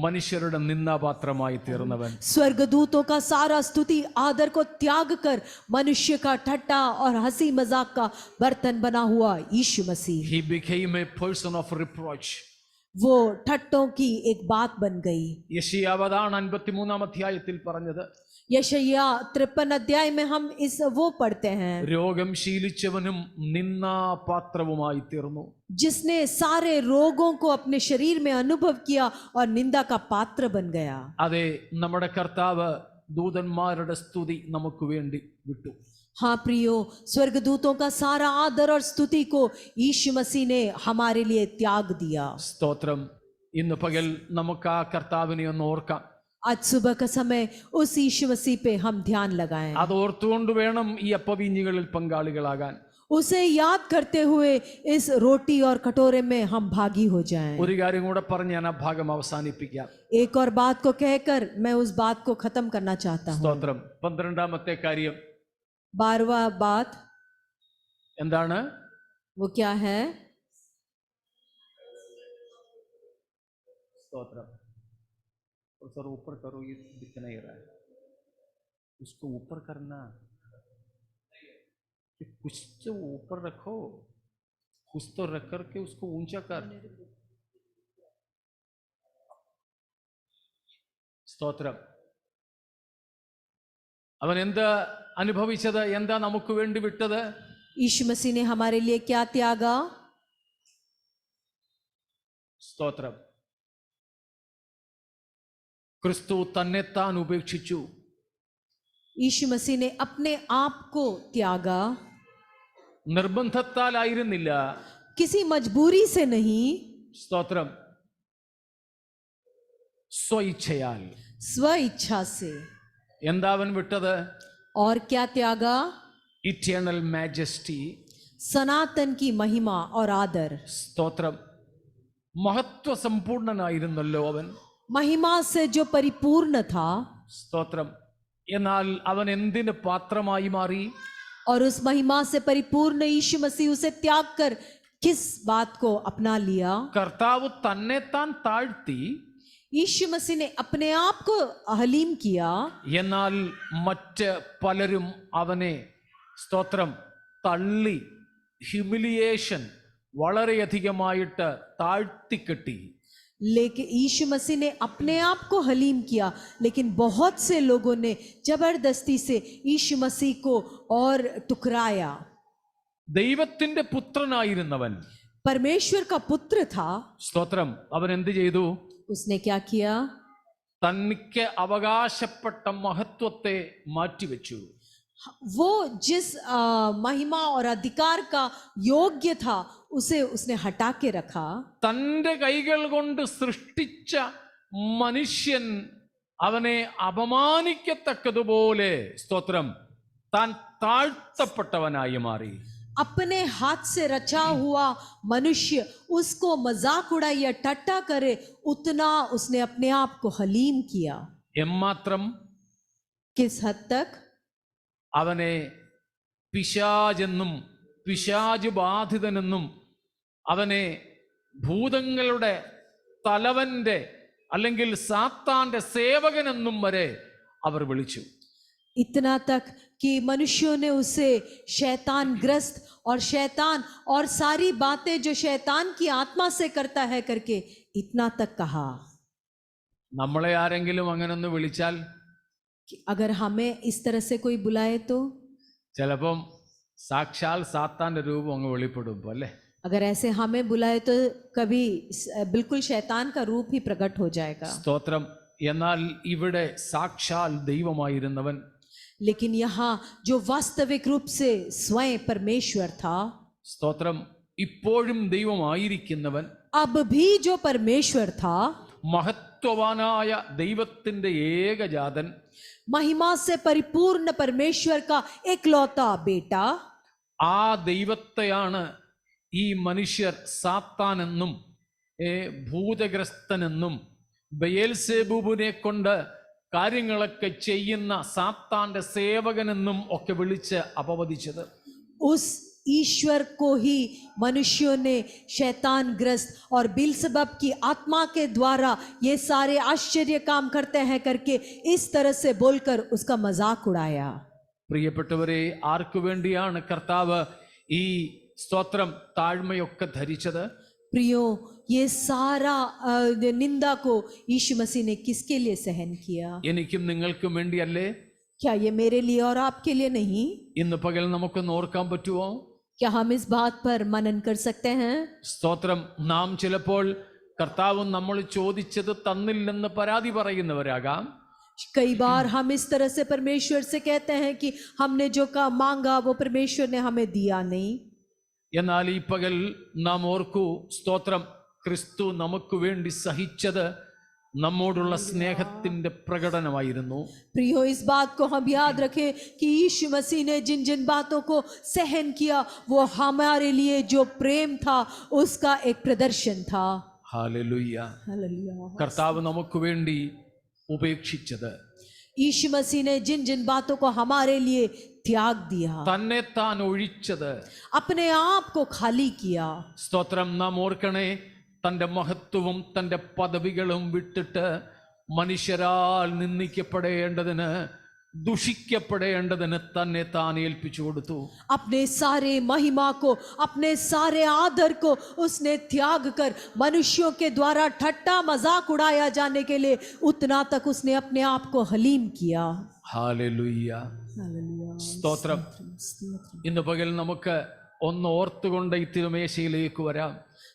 മനുഷ്യരുടെ നിന്ദാപാത്രമായി തീർന്നവൻ, स्वर्गदूतों का सारा स्तुति आदर को त्याग कर मनुष्य का ठट्टा और हंसी मजाक का बर्तन बना हुआ यीशु मसीह, he became a person of reproach. वो ठट्टों की एक बात बन गई. യെശയ്യാവതാണ് 53 അധ്യായത്തിൽ പറഞ്ഞത്. यशायाह 53 अध्याय में हम इस वो पढ़ते हैं, രോഗം ശീലിച്ചവനും നിന്ദാപാത്രവുമായി തീർന്നു. जिसने सारे रोगों को अपने शरीर में अनुभव किया और निंदा का पात्र बन गया. അതെ, നമ്മുടെ കർത്താവ് ദൂതന്മാരുടെ സ്തുതി നമുക്ക് വേണ്ടി വിട്ടു. हाँ प्रियो, स्वर्गदूतों का सारा आदर और स्तुति को यीशु मसीह ने हमारे लिए त्याग दिया. സ്തോത്രം. ഇന്ന് പകൽ നമുക്ക് ആ കർത്താവിനെ ഒന്ന് ഓർക്കാം. आज सुबह का समय उस यीशु मसीह पे हम ध्यान लगाएं. അത് ഓർത്തുകൊണ്ട് വേണം ഈ അപ്പവീഞ്ഞുകളിൽ പങ്കാളികളാകാൻ. उसे याद करते हुए इस रोटी और कटोरे में हम भागी हो जाएं. ഒരു കാര്യം കൂടെ പറഞ്ഞ് ഞാൻ ആ ഭാഗം അവസാനിപ്പിക്കാം. एक और बात को कहकर मैं उस बात को खत्म करना चाहता हूँ. സ്തോത്രം. 12ാമത്തെ കാര്യം 12वां बात എന്താണ്? वो क्या है? स्तोत्रम. सर ऊपर करो, ये दिख नहीं रहा है, उसको ऊपर करना, कुछ तो ऊपर रखो, कुछ तो रख करके उसको ऊंचा कर. സ്തോത്രം. അവൻ എന്താ അനുഭവിച്ചത്? എന്താ നമുക്ക് വേണ്ടി വിട്ടത്? यीशु मसीह ने हमारे लिए क्या त्यागा? സ്തോത്രം. ക്രിസ്തു തന്നെത്താൻ ഉപേക്ഷിച്ചു. यीशु मसीह ने अपने आप को त्यागा. നിർബന്ധത്താലായിരുന്നില്ല. किसी मजबूरी से नहीं. സ്തോത്രം. സ്വഇച്ഛയാൽ, स्व इच्छा से. എന്താ അവൻ വിട്ടത്? और क्या त्यागा? ഇറ്റേണൽ മാജസ്റ്റി, सनातन की महिमा और आदर। സ്തോത്രം. മഹത്വ സമ്പൂർണനായിരുന്നല്ലോ അവൻ. महिमा से जो परिपूर्ण था, സ്തോത്രം. എന്നാൽ അവൻ എന്തിന് പാത്രമായി മാറി? और उस महिमा से परिपूर्ण यीशु मसीह उसे त्याग कर किस बात को अपना लिया? കർത്താവ് തന്നെ താൻ താഴ്ത്തി, यीशु मसीह ने अपने आप को हलीम किया, എന്നാൽ മറ്റ് പലരും അവനെ സ്തോത്രം തള്ളി, ഹ്യൂമിലിയേഷൻ വളരെയധികമായിട്ട് താഴ്ത്തിക്കെട്ടി. लेकिन यीशु मसीह ने अपने आप को हलीम किया, लेकिन बहुत से लोगों ने जबरदस्ती से यीशु मसीह को और टुकराया। ദൈവത്തിന്റെ പുത്രനായിരുന്നവൻ, परमेश्वर का पुत्र था, സ്തോത്രം, അവൻ എന്ത് ചെയ്തു? उसने क्या किया? തനിക്ക് അവകാശപ്പെട്ട മഹത്വത്തെ മാറ്റിവെച്ചു. वो जिस महिमा और अधिकार का योग्य था उसे उसने हटा के रखा। തന്റെ കൈകൾ കൊണ്ട് സൃഷ്ടിച്ച മനുഷ്യൻ അവനെ അപമാനിക്കത്തക്കതുപോലെ സ്തോത്രം താൻ താഴ്ത്തപ്പെട്ടവനായി മാറി. अपने हाथ से रचा हुआ मनुष्य उसको मजाक उड़ाए या टट्टा करे, उतना उसने अपने आप को हलीम किया। എമ്മാത്രം? किस हद तक? അവനെ പിശാചെന്നും പിശാച് ബാധിതനെന്നും അവനെ ഭൂതങ്ങളുടെ തലവന്റെ അല്ലെങ്കിൽ സാത്താന്റെ സേവകനെന്നും വരെ അവർ വിളിച്ചു. इतना तक कि मनुष्यों ने उसे शैतान ग्रस्त और शैतान और सारी बातें जो शैतान की आत्मा से करता है करके इतना तक कहा। നമ്മളെ ആരെങ്കിലും അങ്ങനെ ഒന്ന് വിളിച്ചാൽ, कि अगर हमें इस तरह से कोई बुलाए तो ചിലപ്പം സാക്ഷാൽ സാത്താന്റെ രൂപം അങ്ങ് വെളിപ്പെടും അല്ലേ? अगर ऐसे हमें बुलाए तो कभी बिल्कुल शैतान का रूप ही प्रकट हो जाएगा। സ്തോത്രം. എന്നാൽ ഇവിടെ സാക്ഷാൽ ദൈവമായിരുന്നവൻ, लेकिन यहाँ जो वास्तविक रूप से स्वयं परमेश्वर था, സ്തോത്രം, ഇപ്പോഴും ദൈവമായിരിക്കുന്നവൻ, अब भी जो परमेश्वर था, മഹത്വവാനായ ദൈവത്തിന്റെ ഏകജാതൻ, महिमा से परिपूर्ण परमेश्वर का एकलौता बेटा, ആ ദൈവത്തെയാണ് ഈ മനുഷ്യർ സാത്താൻ എന്നും ഭൂതഗ്രസ്തനെന്നും ബെയേൽസെബൂബിനെ കൊണ്ട് കാര്യങ്ങളൊക്കെ ചെയ്യുന്ന സാത്താന്റെ സേവകനെന്നും ഒക്കെ വിളിച്ച് അപവദിച്ചത്. उस ईश्वर को ही मनुष्यों ने शैतान ग्रस्त और बिलसबब की आत्मा के द्वारा ये सारे आश्चर्य काम करते हैं करके इस तरह से बोलकर उसका मजाक उड़ाया। പ്രിയപ്പെട്ടവരെ, ആർക്കു വേണ്ടിയാണ് കർത്താവ് ഈ സ്തോത്രം താഴ്മയൊക്കെ ധരിച്ചത്? प्रियो, ये सारा निंदा को यीशु मसीह ने किसके लिए सहन किया? എനിക്കും നിങ്ങൾക്കും വേണ്ടിയല്ലേ? क्या ये मेरे लिए और आपके लिए नहीं? ഇന്ന് പകൽ നമുക്കൊന്ന് ഓർക്കാൻ പറ്റുമോ? क्या हम इस बात पर मनन कर सकते हैं? സ്തോത്രം. നാം ചിലപ്പോൾ കർത്താവ് നമ്മൾ ചോദിച്ചത് തന്നില്ലെന്ന് പരാതി പറയുന്നവരാകാം. कई बार हम इस तरह से परमेश्वर से कहते हैं कि हमने जो मांगा वो परमेश्वर ने हमें दिया नहीं। എന്നാൽ ഈ പകൽ നാം ഓർക്കൂ, സ്തോത്രം, ക്രിസ്തു നമുക്ക് വേണ്ടി സഹിച്ചത് നമ്മോടുള്ള സ്നേഹത്തിന്റെ പ്രകടനമായിരുന്നു. प्रियो, इस बात को हम याद रखें कि यीशु मसीह ने जिन जिन बातों को सहन किया वो हमारे लिए जो प्रेम था उसका एक प्रदर्शन था। ഹല്ലേലൂയ. हालेलुया। കർത്താവ് നമുക്ക് വേണ്ടി ഉപേക്ഷിച്ചത്, यीशु मसीह ने जिन जिन बातों को हमारे लिए त्याग दिया, തന്നെ താൻ ഒഴിച്ചത്, अपने आप को खाली किया। സ്തോത്രം, നാം ഓർക്കണേ, തൻ്റെ മഹത്വവും തൻ്റെ പദവികളും വിട്ടിട്ട് മനുഷ്യരാൽ നിന്ദിക്കപ്പെടേണ്ടതിന്, ദുഷിക്കപ്പെടേണ്ടതിന് തന്നെ താൻ ഏൽപ്പിച്ചു കൊടുത്തു. अपने सारे महिमा को, अपने सारे आदर को उसने त्याग कर मनुष्यों के द्वारा ठट्टा मजाक उड़ाया जाने के लिए उतना तक उसने अपने आप को हलीम किया। ഹല്ലേലൂയ. സ്തോത്രം. ഇന്ന് പകൽ നമുക്ക് ഒന്ന് ഓർത്തുകൊണ്ട് ഈ തിരുമേശയിലേക്ക് വരാം.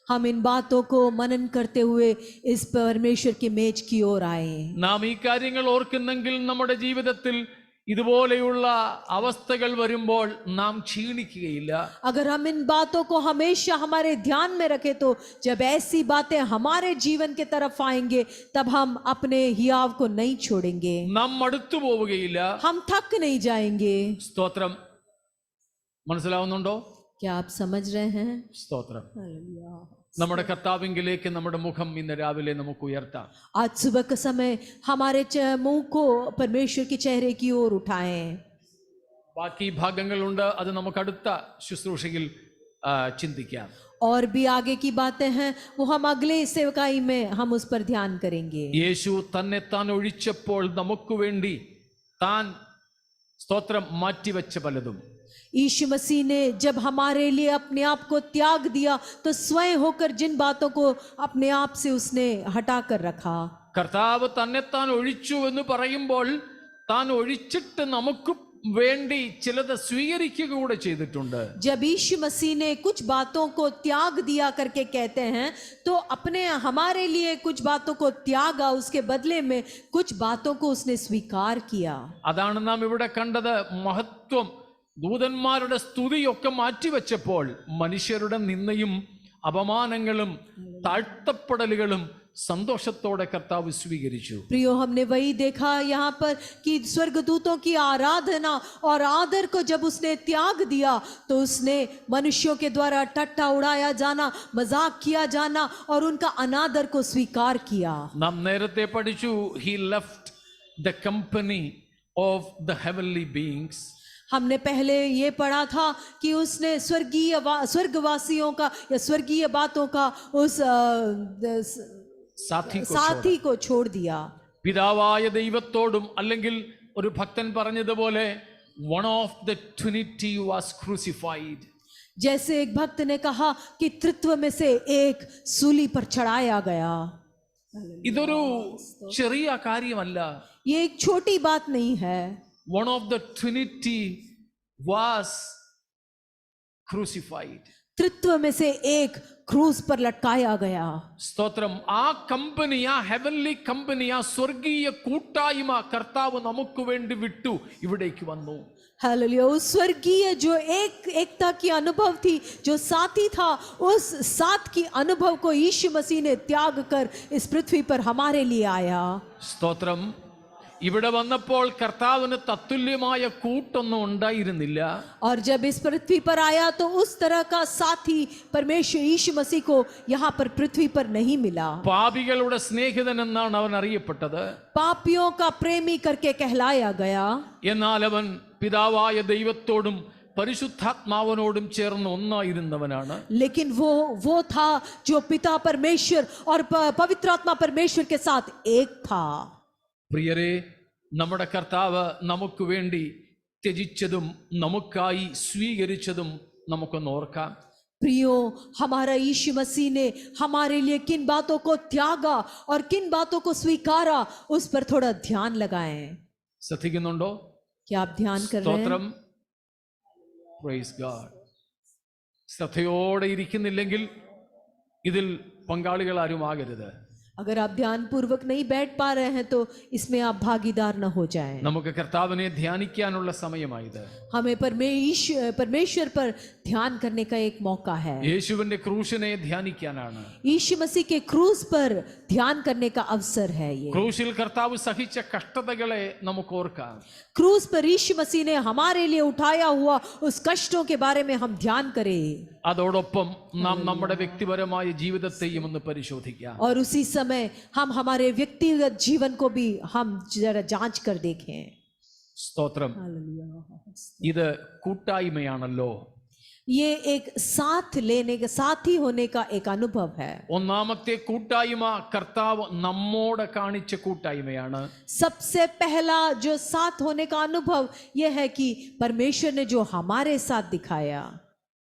हम इन बातों को मनन करते हुए इस परमेश्वर की मेज की ओर आए। നാം ഈ കാര്യങ്ങൾ ഓർക്കുന്നെങ്കിൽ നമ്മുടെ ജീവിതത്തിൽ ഇതുപോലെയുള്ള അവസ്ഥകൾ വരുമ്പോൾ നാം ക്ഷീണിക്കുകയില്ല. अगर हम इन बातों को हमेशा हमारे ध्यान में रखें तो जब ऐसी बातें हमारे जीवन के तरफ आएंगे तब हम अपने हियाव को नहीं छोड़ेंगे, നാം മടുത്തു പോവുകയില്ല. हम थक नहीं जाएंगे। സ്തോത്രം. മനസ്സിലാവുന്നുണ്ടോ? क्या आप समझ रहे हैं? സ്തോത്രം. हालेलुया। നമ്മുടെ കർത്താവിങ്കിലേക്ക് നമ്മുടെ മുഖം ഇന്ന് രാവിലെ നമുക്ക് ഉയർത്താം. आज सुबह के समय हमारे मुंह को परमेश्वर के चेहरे की ओर उठाएं. ബാക്കി ഭാഗങ്ങളുണ്ട്, അത് നമുക്ക് അടുത്ത ശുശ്രൂഷയിൽ ചിന്തിക്കാം. और भी आगे की बातें हैं, वो हम अगले सेवकाई में हम उस पर ध्यान करेंगे. യേശു തന്നെ താൻ ഒഴിച്ചപ്പോൾ നമുക്ക് വേണ്ടി താൻ സ്തോത്രം മാറ്റിവെച്ച പലതും, यीशु मसीह ने जब हमारे लिए अपने आप को त्याग दिया तो स्वयं होकर जिन बातों को अपने आप से उसने हटा कर रखा. കർത്താവ് തന്നെ താൻ ഒഴിച്ചു എന്ന് പറയുമ്പോൾ താൻ ഒഴിച്ചിട്ട് നമുക്ക് വേണ്ടി ചിലത് സ്വീകരിക്കുക കൂടെ ചെയ്തിട്ടുണ്ട്. जब यीशु मसीह ने कुछ बातों को त्याग दिया करके कहते हैं तो अपने हमारे लिए कुछ बातों को त्यागा, उसके बदले में कुछ बातों को उसने स्वीकार किया. അതാണ് നാം ഇവിടെ കണ്ടത്. മഹത്വം, ദൂതന്മാരുടെ സ്തുതിയൊക്കെ മാറ്റിവെച്ചപ്പോൾ മനുഷ്യരുടെ നിന്ദയും അപമാനങ്ങളും താഴ്ത്തപ്പെടലുകളും സന്തോഷത്തോടെ കർത്താവ് സ്വീകരിച്ചു. प्रियो, हमने वही देखा यहाँ पर कि स्वर्गदूतों की आराधना और आदर को जब उसने त्याग दिया तो उसने मनुष्यों के द्वारा टट्टा उड़ाया जाना, मजाक किया जाना और उनका अनादर को स्वीकार किया. നാം നേരത്തെ പഠിച്ചു, he left the company of the heavenly beings. हमने पहले ये पढ़ा था कि उसने स्वर्गवासियों का या स्वर्गीय बातों का उस साथी को छोड़ दिया. പിതാവായ ദൈവത്തോടും, അല്ലെങ്കിൽ ഒരു ഭക്തൻ പറഞ്ഞതുപോലെ one of the Trinity was crucified. जैसे एक भक्त ने कहा कि त्रित्व में से एक सूली पर चढ़ाया गया. ഇതൊരു ചെറിയ കാര്യമല്ല. ये एक छोटी बात नहीं है. One of the Trinity was crucified. त्रित्व में से एक क्रूस पर लटकाया गया. സ്തോത്രം. ആ കമ്പനി, ആ ഹെവൻലി കമ്പനി, ആ സ്വർഗീയ കൂട്ടായ്മ കർത്താവ് നമുക്ക് വേണ്ടി വിട്ടു ഇവിടേക്ക് വന്നു. हालेलुया. उस स्वर्गीय जो एकता की अनुभव थी, जो साथी था, उस साथ की अनुभव को यीशु मसीह ने त्याग कर इस पृथ्वी पर हमारे लिए आया. സ്തോത്രം. ഇവിടെ വന്നപ്പോൾ കർത്താവിന് തത്തുല്യമായ കൂട്ടൊന്നും ഉണ്ടായിരുന്നില്ല. और जब इस पृथ्वी पर आया तो उस तरह का साथी परमेश्वर यीशु मसीह को यहाँ पर पृथ्वी पर नहीं मिला. പാപികളുടെ സ്നേഹിതൻ എന്നാണ് അവൻ അറിയപ്പെട്ടത്. पापियों का प्रेमी करके कहलाया गया. എന്നാൽ അവൻ പിതാവായ ദൈവത്തോടും പരിശുദ്ധാത്മാവിനോടും ചേർന്ന് ഒന്നായിരുന്നവനാണ്. लेकिन वो था जो पिता परमेश्वर और पवित्र आत्मा परमेश्वर के साथ एक था. പ്രിയരെ, നമ്മുടെ കർത്താവ് നമുക്ക് വേണ്ടി ത്യജിച്ചതും നമുക്കായി സ്വീകരിച്ചതും നമുക്കൊന്ന് ഓർക്കാം. प्रियो, हमारा यीशु मसीह ने हमारे लिए किन बातों को त्यागा और किन बातों को स्वीकारा, उस पर थोड़ा ध्यान लगाएं. ശ്രദ്ധിക്കുന്നുണ്ടോ? क्या आप ध्यान कर रहे സ്തോത്രം. हैं? Praise God. ശ്രദ്ധയോടെ ഇരിക്കുന്നില്ലെങ്കിൽ ഇതിൽ പങ്കാളികൾ ആരും ആകരുത്. अगर आप ध्यान पूर्वक नहीं बैठ पा रहे हैं तो इसमें आप भागीदार न हो जाएं. നമുക്ക് കർത്താവിനെ ധ്യാനിക്കാനുള്ള സമയമായത്. हमें परमेश्वर पर ध्यान करने का एक मौका है. യേശുവിന്റെ ക്രൂശിനെ ധ്യാനിക്കാനാണ്. यीशु मसीह के क्रूस पर ध्यान करने का अवसर है ये. ക്രൂശിൽ കർത്താവ് സഹിച്ച കഷ്ടതകളെ നമുക്ക് ഓർക്കാം. क्रूस पर यीशु मसीह ने हमारे लिए उठाया हुआ उस कष्टों के बारे में हम ध्यान करें. അതോടൊപ്പം നാം നമ്മുടെ വ്യക്തിപരമായ ജീവിതത്തെയും ഒന്ന് പരിശോധിക്കാം. और उसी समय हम हमारे व्यक्तिगत जीवन को भी हम जरा जांच कर देखें. സ്തോത്രം. ഇത് കൂട്ടായ്മയാണല്ലോ. ये एक साथ लेने का, साथी होने का एक अनुभव है. ഒന്നാമത്തെ കൂട്ടായ്മ കർത്താവ് നമ്മോട് കാണിച്ച കൂട്ടായ്മയാണ്. सबसे पहला जो साथ होने का अनुभव यह है कि परमेश्वर ने जो हमारे साथ दिखाया.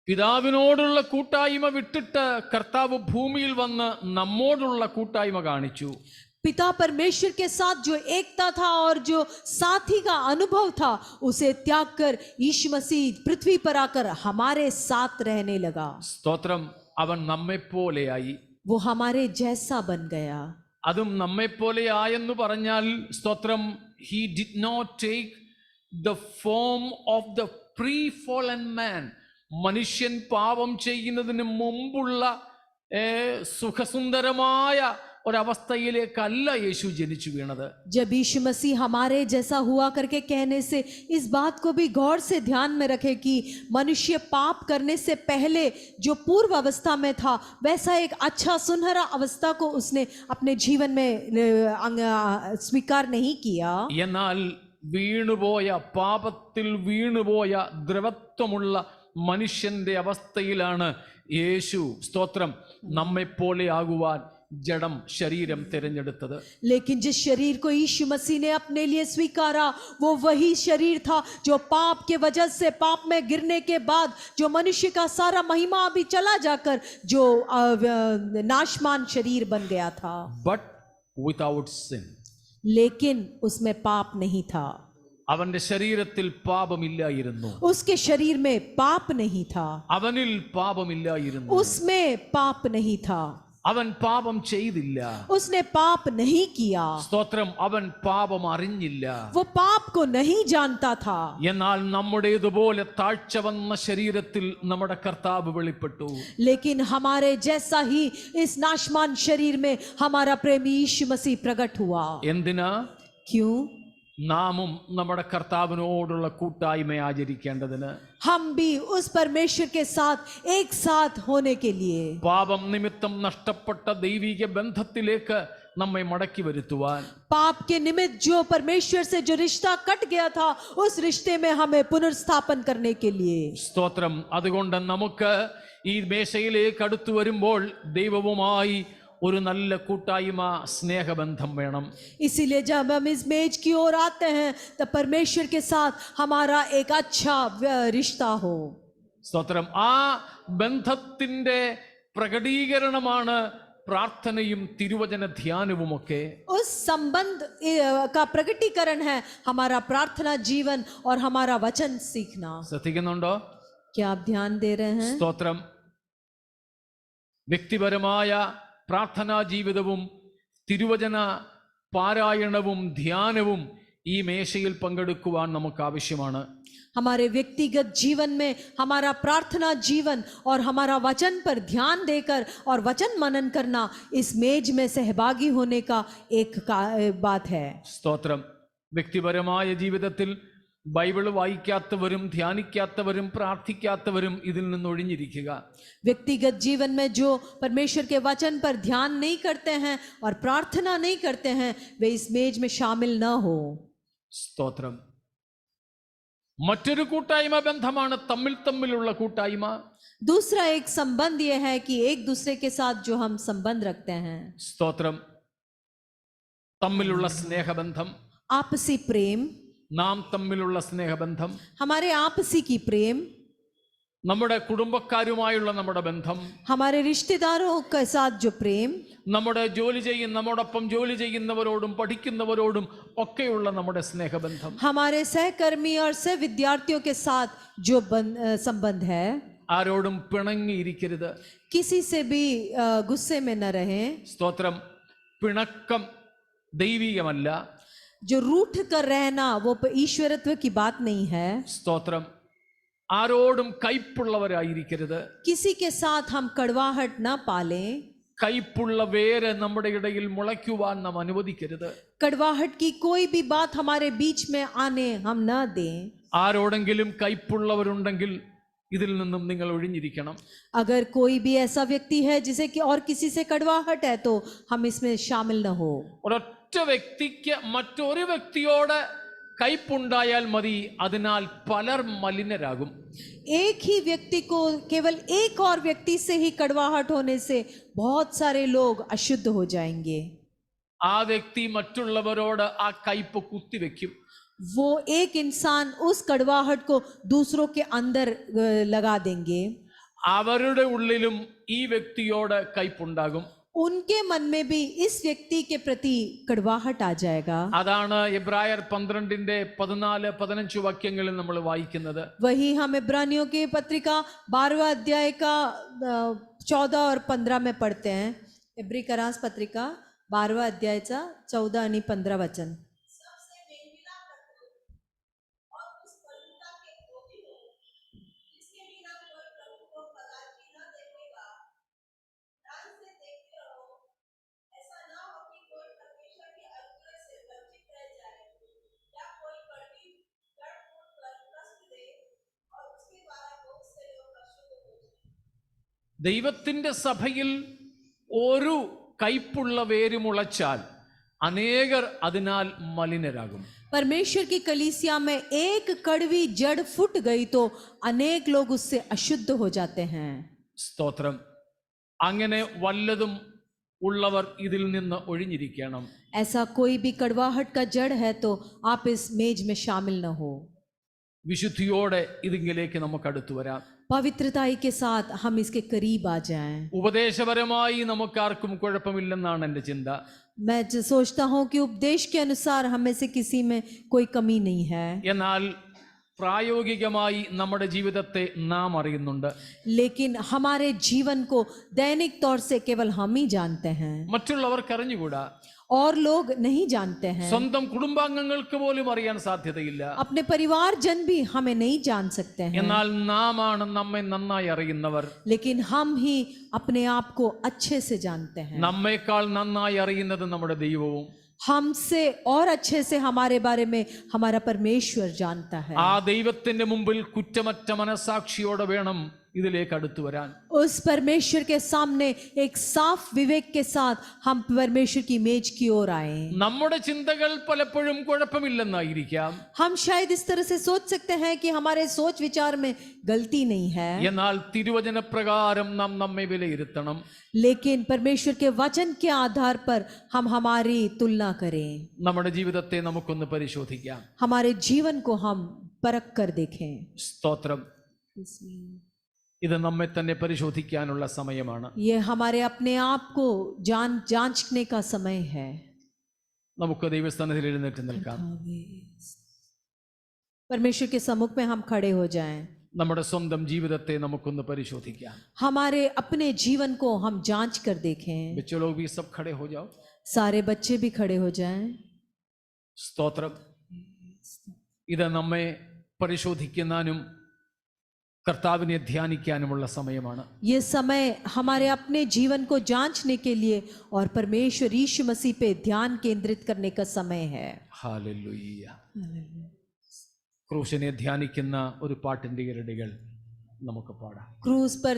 പിതാവിനോടുള്ള കൂട്ടായ്മ വിട്ടിട്ട് കർത്താവ് ഭൂമിയിൽ വന്ന് നമ്മോടുള്ള കൂട്ടായ്മ കാണിച്ചു. पिता परमेश्वर के साथ जो एकता था और जो साथी का अनुभव था, उसे त्याग कर यीशु मसीह पृथ्वी पर आकर हमारे साथ रहने लगा. സ്തോത്രം. അവൻ നമ്മെപ്പോലെയായി. वो हमारे जैसा बन गया. അതും നമ്മെപ്പോലെ ആയെന്ന് പറഞ്ഞാൽ സ്തോത്രം, he did not take the form of the pre-fallen man. മനുഷ്യൻ പാപം ചെയ്യുന്നതിന് മുമ്പുള്ള സുഖസുന്ദരമായ ഒരവസ്ഥയിലേക്കല്ല യേശു ജനിച്ചു വീണത്. जब यीशु मसीह हमारे जैसा हुआ करके कहने से इस बात को भी गौर से ध्यान में रखे कि मनुष्य पाप करने से पहले जो पूर्व अवस्था में था वैसा एक अच्छा सुनहरा अवस्था को उसने अपने जीवन में स्वीकार नहीं किया. എന്നാൽ വീണുപോയ, പാപത്തിൽ വീണുപോയ ദ്രവത്വമുള്ള മനുഷ്യന്റെ അവസ്ഥയിലാണ് യേശു, സ്തോത്രം, നമ്മെപ്പോലെ ആകുവാൻ ജഡം, ശരീരം തിരഞ്ഞെടുത്തത്. लेकिन जिस शरीर को यीशु मसीह ने अपने लिए स्वीकारा वो वही शरीर था जो पाप के वजह से, पाप में गिरने के बाद जो मनुष्य का सारा महिमा अभी चला जाकर जो नाशमान शरीर बन गया था. But without sin. लेकिन उसमें पाप नहीं था. അവന്റെ ശരീരത്തിൽ പാപമില്ലായിരുന്നു. उसके शरीर में पाप नहीं था. അവനിൽ പാപമില്ലായിരുന്നു. उसमें पाप नहीं था. അവൻ പാപം ചെയ്തില്ല. उसने पाप नहीं किया. സ്തോത്രം, അവൻ പാപം അറിഞ്ഞില്ല. वो पाप को नहीं जानता था. എന്നാൽ നമ്മുടേതുപോലെ താഴ്ച വന്ന ശരീരത്തിൽ നമ്മുടെ കർത്താവ് വെളിപ്പെട്ടു. लेकिन हमारे जैसा ही इस नाशमान शरीर में हमारा प्रेमी यीशु मसीह प्रकट हुआ. എന്തിനാ? क्यों? നാമും നമ്മുടെ കർത്താവിനോടുള്ള കൂട്ടായ്മ ആചരിക്കേണ്ടതിന്. हम भी उस परमेश्वर के साथ एक साथ होने के लिए, പാപം നിമിത്തം നഷ്ടപ്പെട്ട ദൈവിക ബന്ധത്തിലേക്ക് നമ്മെ മടക്കി വരുത്തുവാൻ, पाप के निमित्त जो परमेश्वर से जो रिश्ता कट गया था उस रिश्ते में हमें पुनर्स्थापन करने के लिए. സ്തോത്രം. അതുകൊണ്ട് നമുക്ക് ഈ മേശയിലേക്ക് അടുത്തു വരുമ്പോൾ ദൈവവുമായി ഒരു നല്ല കൂട്ടായ്മ, സ്നേഹബന്ധം വേണം. इसीलिए जब हम इस मेज की ओर आते हैं तो परमेश्वर के साथ हमारा एक अच्छा रिश्ता हो. സ്തോത്രം. ആ ബന്ധത്തിന്റെ പ്രകടീകരണമാണ് പ്രാർത്ഥനയും തിരുവചന ധ്യാനവുമൊക്കെ. उस संबंध का प्रकटीकरण है हमारा प्रार्थना जीवन और हमारा वचन सीखना. ശ്രദ്ധിക്കുന്നുണ്ടോ? क्या आप ध्यान दे रहे हैं? സ്തോത്രം. വ്യക്തിപരമായ പ്രാർത്ഥനാ ജീവിതവും തിരുവചന പാരായണവും ധ്യാനവും ഈ മേശയിൽ പങ്കെടുക്കുവാൻ നമുക്ക് ആവശ്യമാണ്. हमारे व्यक्तिगत जीवन में हमारा प्रार्थना जीवन और हमारा वचन पर ध्यान देकर और वचन मनन करना इस मेज में सहभागी होने का एक बात है. സ്തോത്രം. വ്യക്തിപരമായ ജീവിതത്തിൽ ബൈബിൾ വായിക്കാത്തവരും ധ്യാനിക്കാത്തവരും പ്രാർത്ഥിക്കാത്തവരും ഇതിൽ നിന്ന് ഒഴിഞ്ഞിരിക്കുക. व्यक्तिगत जीवन में जो परमेश्वर के वचन पर ध्यान नहीं करते हैं और प्रार्थना नहीं करते हैं वे इस मेज में शामिल न हो. സ്തോത്രം. മറ്റൊരു കൂട്ടായ്മ ബന്ധമാണ് തമ്മിലുള്ള കൂട്ടായ്മ. दूसरा एक संबंध यह है कि एक दूसरे के साथ जो हम संबंध रखते हैं. സ്തോത്രം. തമ്മിലുള്ള സ്നേഹബന്ധം, आपसी प्रेम, നാം തമ്മിലുള്ള സ്നേഹബന്ധം, हमारे आपसी की प्रेम, നമ്മുടെ കുടുംബക്കാരുമായുള്ള നമ്മുടെ ബന്ധം, हमारे रिश्तेदारों के साथ जो प्रेम, നമ്മുടെ നമ്മോടൊപ്പം ജോലി ചെയ്യുന്നവരോടും പഠിക്കുന്നവരോടും ഒക്കെയുള്ള നമ്മുടെ സ്നേഹബന്ധം, हमारे सहकर्मी और सह विद्यार्थियों के साथ जो संबंध है. ആരോടും പിണങ്ങിയിരിക്കരുത്. किसी से भी गुस्से में न रहें. സ്തോത്രം. പിണക്കം ദൈവികമല്ല. जो रूठ कर रहना वो ईश्वरत्व की बात नहीं है. സ്തോത്രം. ആരോടും കയ്പുള്ളവരായിരിക്കരുത്. किसी के साथ हम कड़वाहट न पालें. കയ്പുള്ള വേര് നമ്മുടെ ഇടയിൽ മുളയ്ക്കുവാൻ നാം അനുവദിക്കരുത്. कड़वाहट की कोई भी बात हमारे बीच में आने हम न दें. ആരോടെങ്കിലും കയ്പുള്ളവരുണ്ടെങ്കിൽ ഇതിൽ നിന്നും നിങ്ങൾ ഒഴിഞ്ഞിരിക്കണം. अगर कोई भी ऐसा व्यक्ति है जिसे कि और किसी से कड़वाहट है तो हम इसमें शामिल न हो. ഒരൊറ്റ വ്യക്തിക്ക് മറ്റൊരു വ്യക്തിയോട് കയ്പുണ്ടായാൽ മതി, അതിനാൽ പലർ മലിനരാകും. एक ही व्यक्ति को, केवल एक और व्यक्ति से ही कड़वाहट होने से बहुत सारे लोग अशुद्ध हो जाएंगे. ആ വ്യക്തി മറ്റുള്ളവരോട് ആ കയ്പ് കുത്തിവെക്കും. वो एक इंसान उस कड़वाहट को दूसरों के अंदर लगा देंगे. അവരുടെ ഉള്ളിലും ഈ വ്യക്തിയോട് കയ്പുണ്ടാകും. उनके मन में भी इस व्यक्ति के प्रति कड़वाहट आ जाएगा. അതാണ് എബ്രായർ 12:14-15 വാക്യങ്ങളിൽ നമ്മൾ വായിക്കുന്നത്. वही हम इब्रानियों की पत्रिका 12वां अध्याय का 14 और 15 में पढ़ते हैं. इब्री करास पत्रिका 12वां अध्यायचा 14 आणि 15 वचन. ദൈവത്തിൻ്റെ സഭയിൽ ഒരു കയ്പുള്ള വേര് മുളച്ചാൽ അനേകർ അതിനാൽ മലിനരാകും. परमेश्वर की कलीसिया में एक कड़वी जड़ फूट गई तो अनेक लोग उससे अशुद्ध हो जाते हैं. സ്തോത്രം. അങ്ങനെ വല്ലതും ഉള്ളവർ ഇതിൽ നിന്ന് ഒഴിഞ്ഞിരിക്കണം. ऐसा कोई भी कड़वाहट का जड़ है तो आप इस मेज में शामिल न हो. വിശുദ്ധിയോടെ ഇതിലേക്ക് നമുക്ക് അടുത്തു വരാം. पवित्रताई के साथ हम इसके करीब आ जाएं. ഉപദേശപരമായി നമുക്കാർക്കും കുഴപ്പമില്ലെന്നാണ് എൻ്റെ ചിന്ത. मैं सोचता हूँ कि उपदेश के अनुसार हमें से किसी में कोई कमी नहीं है, എന്നാൽ പ്രായോഗികമായി നമ്മുടെ ജീവിതത്തെ നാം അറിയുന്നുണ്ട്. लेकिन हमारे जीवन को दैनिक तौर से केवल हम ही जानते हैं മറ്റുള്ളവർക്ക് അറിഞ്ഞുകൂടാ. और लोग नहीं जानते हैं. സ്വന്തം കുടുംബാംഗങ്ങൾക്ക് പോലും അറിയാൻ സാധ്യതയില്ല. अपने परिवारजन भी हमें नहीं जान सकते हैं, എന്നാൽ നാമാണ് നമ്മെ നന്നായി അറിയുന്നവർ. लेकिन हम ही अपने आप को अच्छे से जानते हैं. നമ്മേക്കാൾ നന്നായി അറിയുന്നത് നമ്മുടെ ദൈവവും. हमसे और अच्छे से हमारे बारे में हमारा परमेश्वर जानता है. ആ ദൈവത്തിന്റെ മുമ്പിൽ കുറ്റമറ്റ മനസാക്ഷിയോടെ വേണം ഇതിലേക്ക് അടുത്തു വരാൻ. उस परमेश्वर के सामने एक साफ विवेक के साथ हम परमेश्वर की मेज की ओर आए. നമ്മുടെ ചിന്തകൾ പലപ്പോഴും കുഴപ്പമില്ലെന്നായിരിക്കാം. हम शायद इस तरह से सोच सकते हैं कि हमारे सोच विचार में गलती नहीं है, എന്നാൽ തിരുവചന പ്രകാരം നാം നമ്മെ വിലയിരുത്തണം. लेकिन परमेश्वर के वचन के आधार पर हम हमारी तुलना करें. നമ്മുടെ ജീവിതത്തെ നമുക്കൊന്ന് പരിശോധിക്കാം. हमारे जीवन को हम परख कर देखें. സ്തോത്രം. ഇത് നമ്മെ തന്നെ പരിശോധിക്കാനുള്ള സമയമാണ്. ये हमारे अपने आप को जांचने का समय है. നമുക്ക് ദൈവസ്ഥാനത്തിൽ എഴുന്നേറ്റ് നിൽക്കാം. परमेश्वर के सम्मुख में हम खड़े हो जाएं. നമ്മുടെ സ്വന്തം ജീവിതത്തെ നമുക്കൊന്ന് പരിശോധിക്കാം. हमारे अपने जीवन को हम जांच कर देखें. बच्चे लोग भी सब खड़े हो जाओ. सारे बच्चे भी खड़े हो जाएं. സ്തോത്രം. ഇത് നമ്മെ പരിശോധിക്കാനും കർത്താവിനെ ധ്യാനിക്കാനുമുള്ള സമയമാണ്. ये समय हमारे अपने जीवन को जांचने के लिए और परमेश्वर यीशु मसीह पे ध्यान केंद्रित करने का समय है. ഹല്ലേലൂയ. ക്രൂശിനെ ധ്യാനിക്കുന്ന ഒരു പാട്ടിന്റെ ഇരടികൾ നമുക്ക് പാടാം. क्रूस पर